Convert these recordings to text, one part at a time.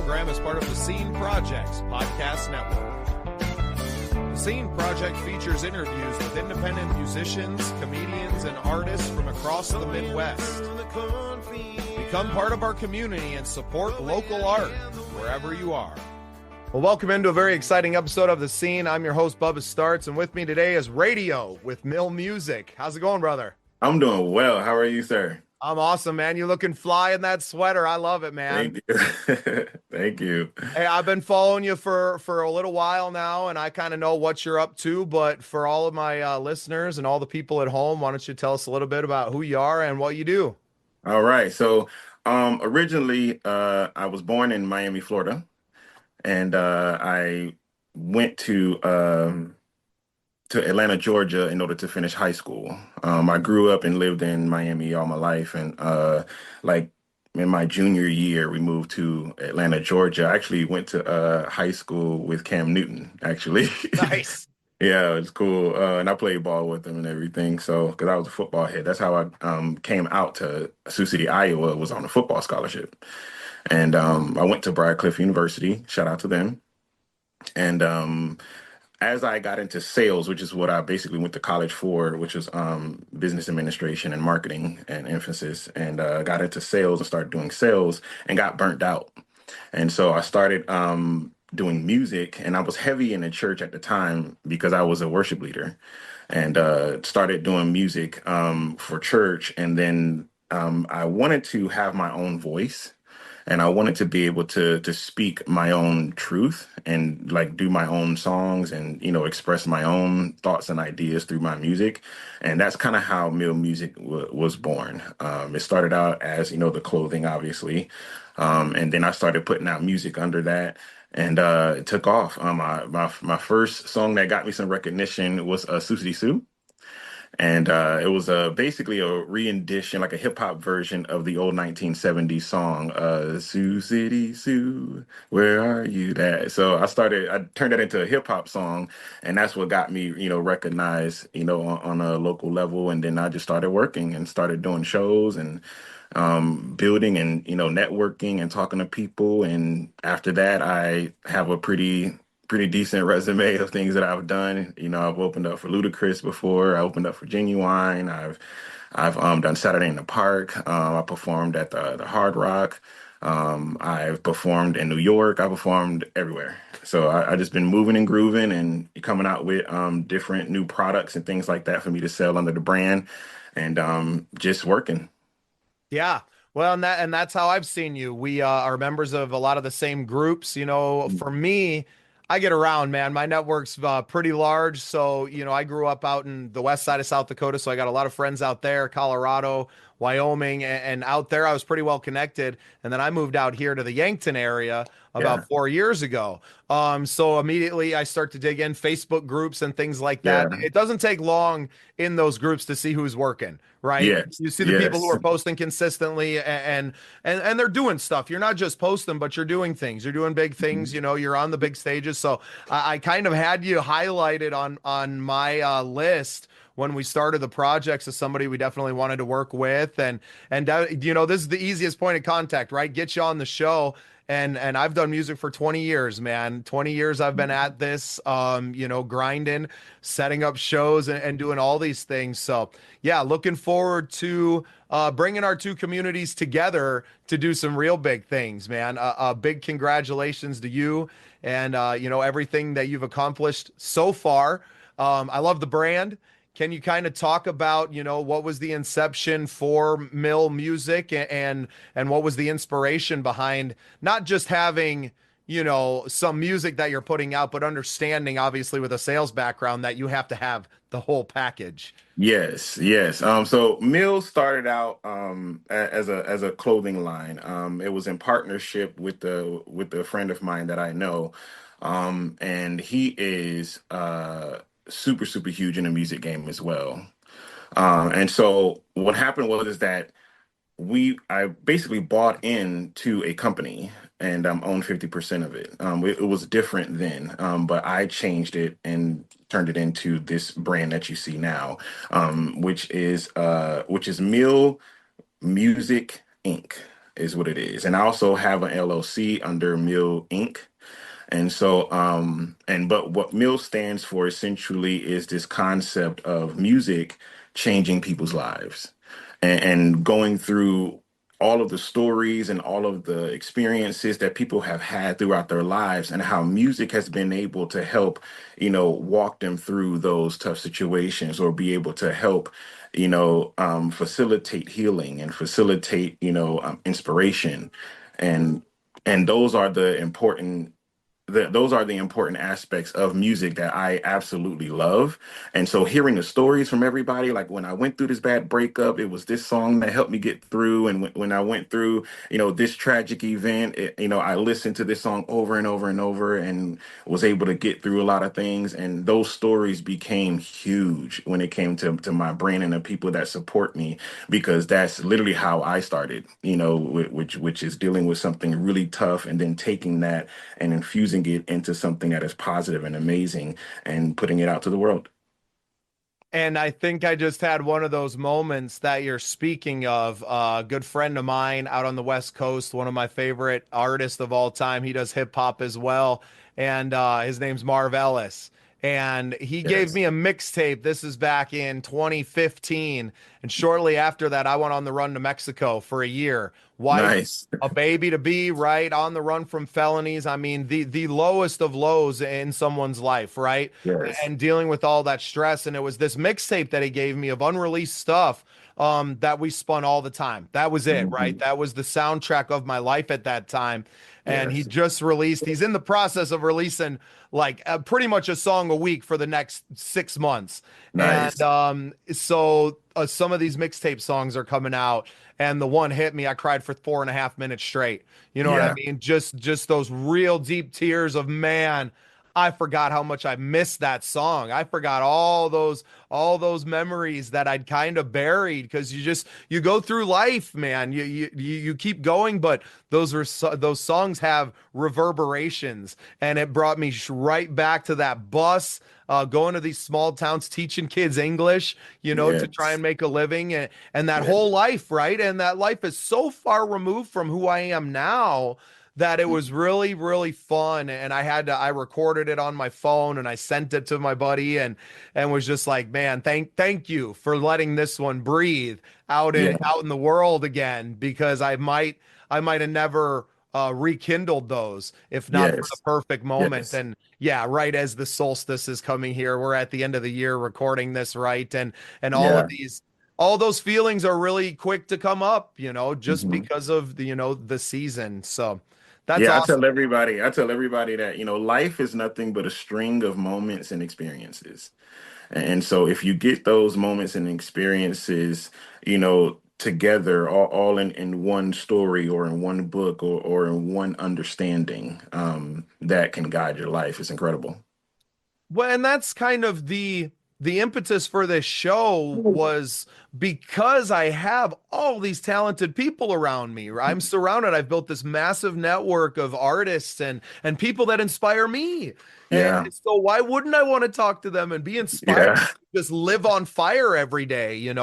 program is part of the Scene Project's podcast network. The Scene Project features interviews with independent musicians, comedians, and artists from across the Midwest. Become part of our community and support local art wherever you are. Well, welcome into a very exciting episode of The Scene. I'm your host, Bubba Startz, and with me today is Radio with Musiq. How's it going, brother? I'm doing well. How are you, sir? I'm awesome, man. You looking fly in that sweater. I love it, man. Thank you. Thank you. Hey, I've been following you for a little while now, and I kind of know what you're up to. But for all of my listeners and all the people at home, why don't you tell us a little bit about who you are and what you do? All right. So, originally, I was born in Miami, Florida, and I went to Atlanta, Georgia, in order to finish high school. I grew up and lived in Miami all my life, and like in my junior year, we moved to Atlanta, Georgia. I actually went to high school with Cam Newton, actually. Nice. Yeah, it was cool. And I played ball with him and everything. So, because I was a football head, that's how I came out to Sioux City, Iowa, was on a football scholarship. And I went to Briarcliff University. Shout out to them. And as I got into sales, which is what I basically went to college for, which was business administration and marketing and emphasis, and got into sales and started doing sales and got burnt out. And so I started doing music, and I was heavy in the church at the time because I was a worship leader, and started doing music for church. And then I wanted to have my own voice. And I wanted to be able to speak my own truth and like do my own songs and, you know, express my own thoughts and ideas through my music. And that's kind of how Musiq was born. It started out as, you know, the clothing, obviously. And then I started putting out music under that. And it took off. My first song that got me some recognition was Sioux City Sue. And it was basically a re-rendition, like a hip hop version of the old 1970s song, Sioux City Sue, where are you at? So I turned that into a hip hop song, and that's what got me, you know, recognized, you know, on a local level. And then I just started working and started doing shows and building and, you know, networking and talking to people. And after that, I have a pretty decent resume of things that I've done. You know, I've opened up for Ludacris before. I opened up for Genuine. I've done Saturday in the Park. I performed at the Hard Rock. I've performed in New York. I performed everywhere. So I just been moving and grooving and coming out with different new products and things like that for me to sell under the brand, and just working. Yeah. Well, and that's how I've seen you. We are members of a lot of the same groups. You know, for me, I get around, man. My network's pretty large. So, you know, I grew up out in the west side of South Dakota. So I got a lot of friends out there, Colorado, Wyoming, and out there I was pretty well connected. And then I moved out here to the Yankton area Yeah. about 4 years ago. So immediately I start to dig in Facebook groups and things like that. Yeah. It doesn't take long in those groups to see who's working, right? Yes. You see the people who Yes. are posting consistently and they're doing stuff. You're not just posting, but you're doing things. You're doing big things. You know, you're on the big stages. So I kind of had you highlighted on my list when we started the projects as somebody we definitely wanted to work with. And you know, this is the easiest point of contact, right? Get you on the show. And I've done music for 20 years, man. 20 years I've been at this, you know, grinding, setting up shows and doing all these things. So yeah, looking forward to bringing our two communities together to do some real big things, man. A big congratulations to you and, you know, everything that you've accomplished so far. I love the brand. Can you kind of talk about, you know, what was the inception for Musiq and what was the inspiration behind not just having, you know, some music that you're putting out, but understanding, obviously, with a sales background that you have to have the whole package? Yes, yes. So Mill started out as a clothing line. It was in partnership with the friend of mine that I know, and he is super huge in the music game as well. And so what happened was is that I basically bought into a company and owned 50% of it. It was different then, but I changed it and turned it into this brand that you see now, which is Mill Musiq Inc. is what it is. And I also have an LLC under Mill Inc. And so, but what Mill stands for essentially is this concept of music changing people's lives and going through all of the stories and all of the experiences that people have had throughout their lives and how music has been able to help, walk them through those tough situations or be able to help, facilitate healing and facilitate, inspiration. And and those are the important aspects of music that I absolutely love. And so hearing the stories from everybody, like when I went through this bad breakup, it was this song that helped me get through. And when I went through, this tragic event, I listened to this song over and over and over and was able to get through a lot of things. And those stories became huge when it came to my brain and the people that support me, because that's literally how I started, which is dealing with something really tough and then taking that and infusing it into something that is positive and amazing and putting it out to the world. And I think I just had one of those moments that you're speaking of. A good friend of mine out on the West Coast, one of my favorite artists of all time. He does hip hop as well. And his name's Marv Ellis. And he gave Yes. me a mixtape. This is back in 2015. And shortly after that, I went on the run to Mexico for a year. Wife, Nice. a baby to be, right? On the run from felonies. I mean, the lowest of lows in someone's life, right? Yes. And dealing with all that stress. And it was this mixtape that he gave me of unreleased stuff that we spun all the time. That was it, right? Mhm. That was the soundtrack of my life at that time. And he Yes. just released, he's in the process of releasing like pretty much a song a week for the next 6 months. And Nice. some of these mixtape songs are coming out. And the one hit me, I cried for 4.5 minutes straight. You know what I Yeah. mean? Just those real deep tears of, man, I forgot how much I missed that song. I forgot all those memories that I'd kind of buried because you go through life, man. You keep going, but those songs have reverberations, and it brought me right back to that bus. Going to these small towns, teaching kids English, to try Yes. and make a living, and that Yes. whole life, right? And that life is so far removed from who I am now that it was really, really fun. And I recorded it on my phone and I sent it to my buddy and was just like, man, thank you for letting this one breathe out in Yeah. out in the world again, because I might have never rekindled those if not for the Yes. perfect moment. Yes. And yeah, right as the solstice is coming here, we're at the end of the year recording this, right? And Yeah. all those feelings are really quick to come up, just Mhm. because of the season. So that's Yeah, awesome. I tell everybody that, life is nothing but a string of moments and experiences. And so if you get those moments and experiences, together, all in one story or in one book or in one understanding, that can guide your life. It's incredible. Well, and that's kind of the impetus for this show was because I have all these talented people around me. I'm surrounded. I've built this massive network of artists and people that inspire me. And Yeah. so why wouldn't I want to talk to them and be inspired Yeah. to just live on fire every day, Yeah.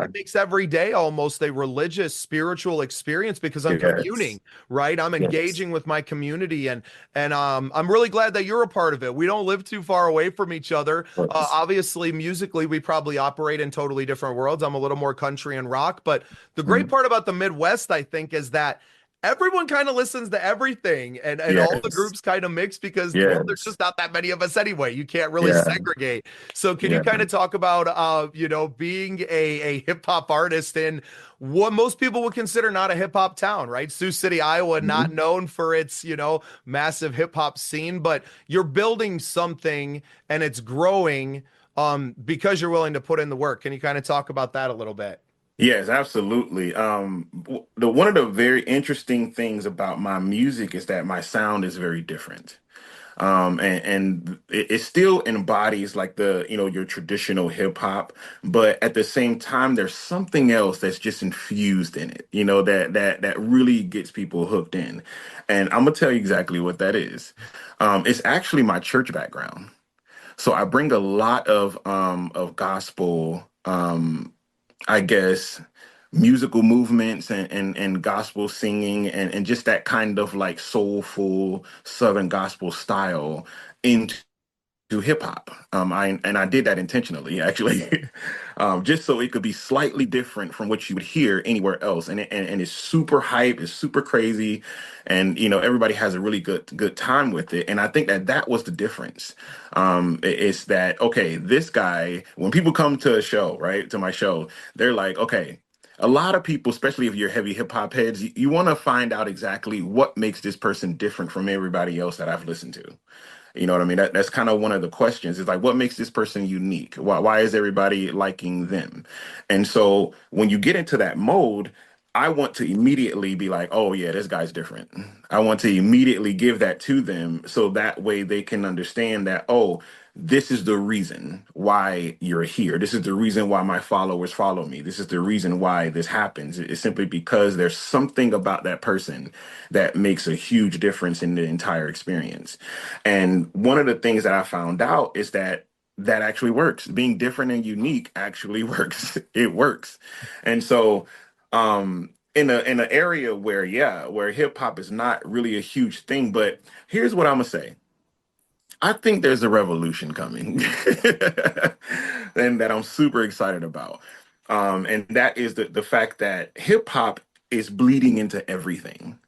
It makes every day almost a religious, spiritual experience because I'm Yes. communing, right? I'm Yes. engaging with my community and I'm really glad that you're a part of it. We don't live too far away from each other. Yes. Obviously, musically, we probably operate in totally different worlds. I'm a little more country and rock, but the great Mhm. part about the Midwest, I think, is that everyone kind of listens to everything and all the Yes. groups kind of mix because, well, there's Yes. just not that many of us anyway. You can't really Yeah. segregate. So can you Yeah. kind of talk about being a hip hop artist in what most people would consider not a hip hop town, right? Sioux City, Iowa, not Mhm. known for its, massive hip hop scene, but you're building something and it's growing because you're willing to put in the work. Can you kind of talk about that a little bit? Yes, absolutely. The one of the very interesting things about my music is that my sound is very different. And it still embodies like your traditional hip hop, but at the same time, there's something else that's just infused in it, that really gets people hooked in. And I'm gonna tell you exactly what that is. It's actually my church background. So I bring a lot of gospel, I guess, musical movements and gospel singing and just that kind of like soulful Southern gospel style into hip hop. I did that intentionally, actually, just so it could be slightly different from what you would hear anywhere else. And it's super hype, it's super crazy, and everybody has a really good time with it. And I think that that was the difference. It's that okay? This guy, when people come to a show, right, to my show, they're like, okay. A lot of people, especially if you're heavy hip hop heads, you want to find out exactly what makes this person different from everybody else that I've listened to. You know what I mean? That's kind of one of the questions. Is like, what makes this person unique? Why is everybody liking them? And so when you get into that mode, I want to immediately be like, oh yeah, this guy's different. I want to immediately give that to them so that way they can understand that, oh, this is the reason why you're here. This is the reason why my followers follow me. This is the reason why this happens. It's simply because there's something about that person that makes a huge difference in the entire experience. And one of the things that I found out is that that actually works. Being different and unique actually works. It works. And so in an area where where hip hop is not really a huge thing, but here's what I'm gonna say. I think there's a revolution coming and that I'm super excited about. And that is the fact that hip hop is bleeding into everything.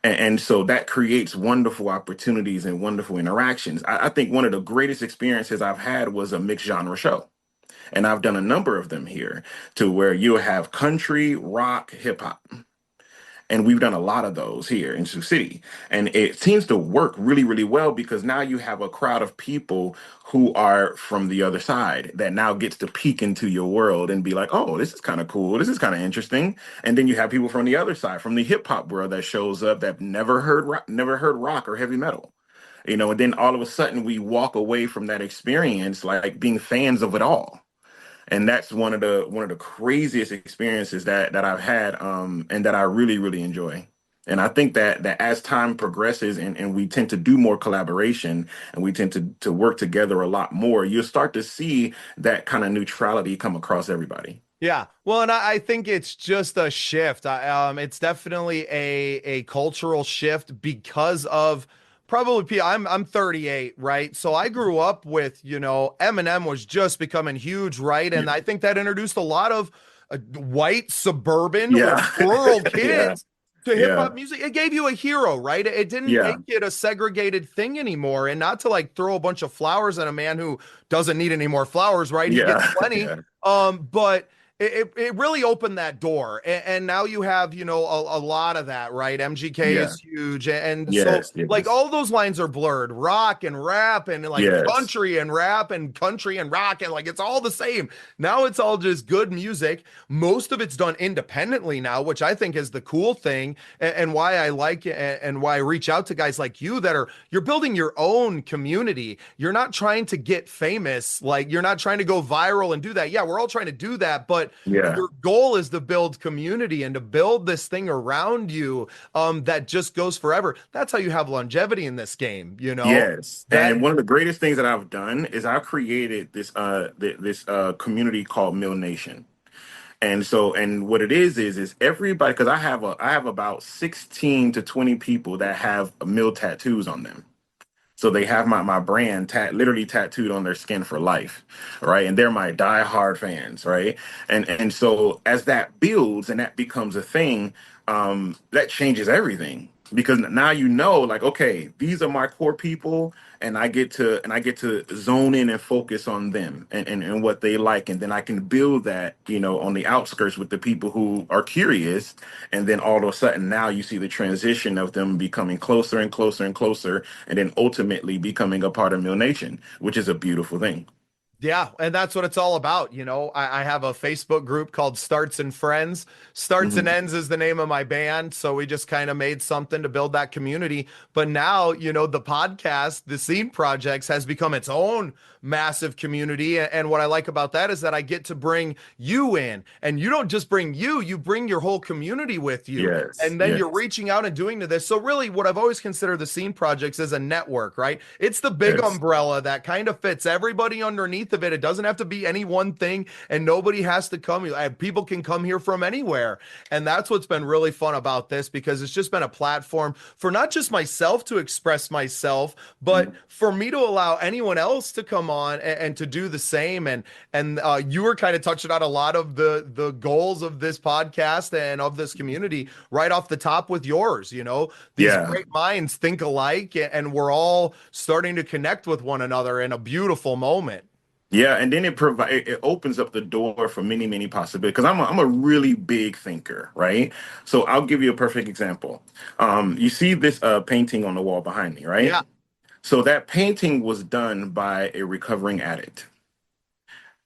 And so that creates wonderful opportunities and wonderful interactions. I think one of the greatest experiences I've had was a mixed genre show. And I've done a number of them here to where you'll have country, rock, hip hop. And we've done a lot of those here in Sioux City. And it seems to work really, really well because now you have a crowd of people who are from the other side that now gets to peek into your world and be like, oh, this is kind of cool. This is kind of interesting. And then you have people from the other side, from the hip hop world that shows up that never heard rock or heavy metal. And then all of a sudden we walk away from that experience like being fans of it all. And that's one of the craziest experiences that I've had, and that I really really enjoy. And I think that as time progresses and we tend to do more collaboration and we tend to work together a lot more, you'll start to see that kind of neutrality come across everybody. Yeah. Well, and I think it's just a shift. It's definitely a cultural shift because of probably I'm 38, right? So I grew up with, Eminem was just becoming huge, right? Yeah, And I think that introduced a lot of white suburban or yeah, rural yeah, kids to hip yeah, hop music. It gave you a hero, right? It didn't yeah, make it a segregated thing anymore. And not to like throw a bunch of flowers at a man who doesn't need any more flowers, right? He gets yeah, plenty. yeah, But it really opened that door, and now you have a lot of that, right? MGK yeah. is huge, and so Yes, like yes, all those lines are blurred. Rock and rap and like yes, country and rap and country and rock, and like it's all the same. Now it's all just good music. Most of it's done independently now, which I think is the cool thing, and why I like it, and why I reach out to guys like you that are you're building your own community. You're not trying to get famous, like you're not trying to go viral and do that. Yeah, we're all trying to do that, but yeah. your goal is to build community and to build this thing around you, that just goes forever. That's how you have longevity in this game, Yes, that and one of the greatest things that I've done is I've created this community called Mill Nation. And so, and what it is everybody, because I have about 16 to 20 people that have mill tattoos on them. So they have my brand literally tattooed on their skin for life, right? And they're my diehard fans, right? And so as that builds and that becomes a thing, that changes everything because now like, okay, these are my core people, and I get to zone in and focus on them and what they like, and then I can build that, on the outskirts with the people who are curious, and then all of a sudden now you see the transition of them becoming closer and closer and closer and then ultimately becoming a part of Mill Nation, which is a beautiful thing. Yeah, and that's what it's all about. I have a Facebook group called Starts and Friends. Starts and Mhm. Ends is the name of my band. So we just kind of made something to build that community. But now, the podcast, the Scene Projects, has become its own massive community. And what I like about that is that I get to bring you in. And you don't just bring you bring your whole community with you. Yes, And then you're yes, reaching out and doing to this. So really what I've always considered the Scene Projects is a network, right? It's the big yes, umbrella that kind of fits everybody underneath underneath of it. It doesn't have to be any one thing, and nobody has to come. People can come here from anywhere. And that's what's been really fun about this, because it's just been a platform for not just myself to express myself, but for me to allow anyone else to come on and to do the same. And you were kind of touching on a lot of the goals of this podcast and of this community right off the top with yours. These Yeah. great minds think alike, and we're all starting to connect with one another in a beautiful moment. Yeah, and then it opens up the door for many, many possibilities. Because I'm a really big thinker, right? So I'll give you a perfect example. You see this painting on the wall behind me, right? Yeah. So that painting was done by a recovering addict.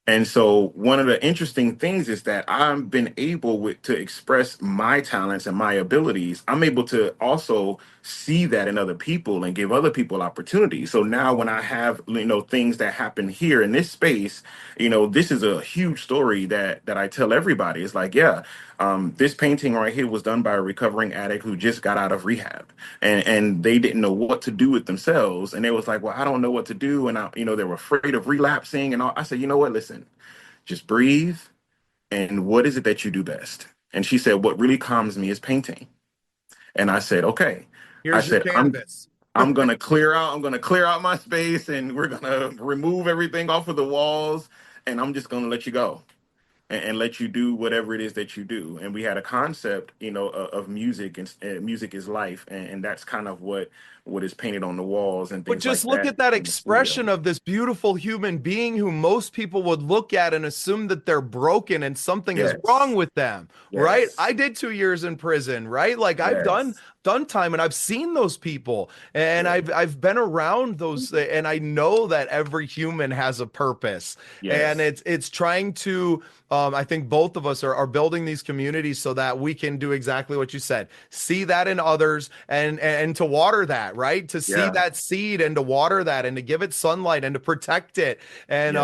And so one of the interesting things is that I've been able to express my talents and my abilities. I'm able to also see that in other people and give other people opportunities. So now when I have, things that happen here in this space, this is a huge story that I tell everybody. It's like, yeah, this painting right here was done by a recovering addict who just got out of rehab, and they didn't know what to do with themselves. And they was like, well, I don't know what to do. And they were afraid of relapsing and all. I said, you know what, listen, just breathe. And what is it that you do best? And she said, what really calms me is painting. And I said, okay. Here's your canvas. I'm gonna clear out my space, and we're gonna remove everything off of the walls, and I'm just gonna let you go and let you do whatever it is that you do. And we had a concept, of music, and music is life, and that's kind of what is painted on the walls and things. But just like look at that expression of this beautiful human being who most people would look at and assume that they're broken and something is wrong with them, right? I did 2 years in prison, right? Like I've done time, and I've seen those people, and I've been around those, and I know that every human has a purpose, and it's trying to. I think both of us are building these communities so that we can do exactly what you said, see that in others, and to water that, right? To see that seed and to water that and to give it sunlight and to protect it. And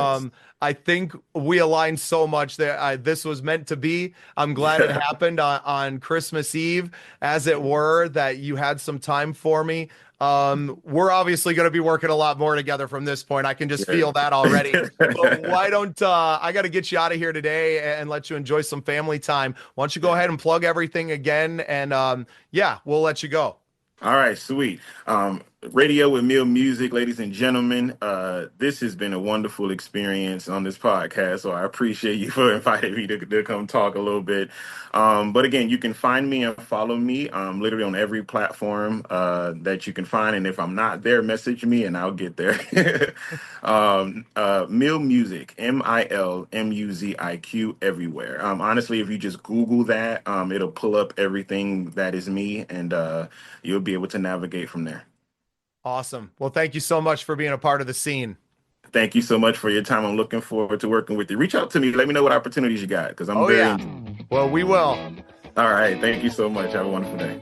I think we aligned so much that this was meant to be. I'm glad it happened on Christmas Eve, as it were, that you had some time for me. We're obviously going to be working a lot more together from this point. I can just feel that already. But why don't I got to get you out of here today and let you enjoy some family time. Why don't you go ahead and plug everything again, and we'll let you go. All right, sweet. Radio with Musiq, ladies and gentlemen. This has been a wonderful experience on this podcast, so I appreciate you for inviting me to come talk a little bit. But again, you can find me and follow me literally on every platform that you can find. And if I'm not there, message me and I'll get there. Musiq, MILMUZIQ, everywhere. Honestly, if you just Google that, it'll pull up everything that is me, and you'll be able to navigate from there. Awesome. Well, thank you so much for being a part of the scene. Thank you so much for your time. I'm looking forward to working with you. Reach out to me. Let me know what opportunities you got, because I'm Well, we will. All right. Thank you so much. Have a wonderful day.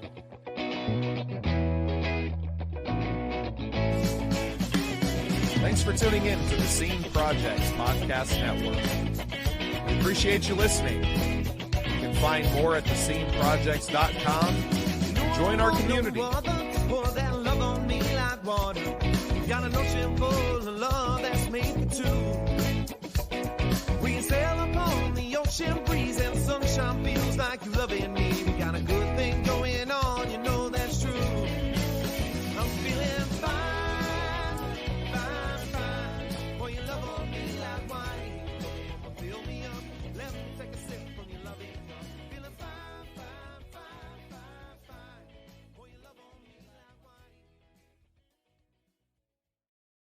Thanks for tuning in to the Scene Projects Podcast Network. We appreciate you listening. You can find more at thesceneprojects.com. Join our community. Got an ocean full of love that's made for two. We sail upon the ocean breeze, and sunshine feels like you loving me.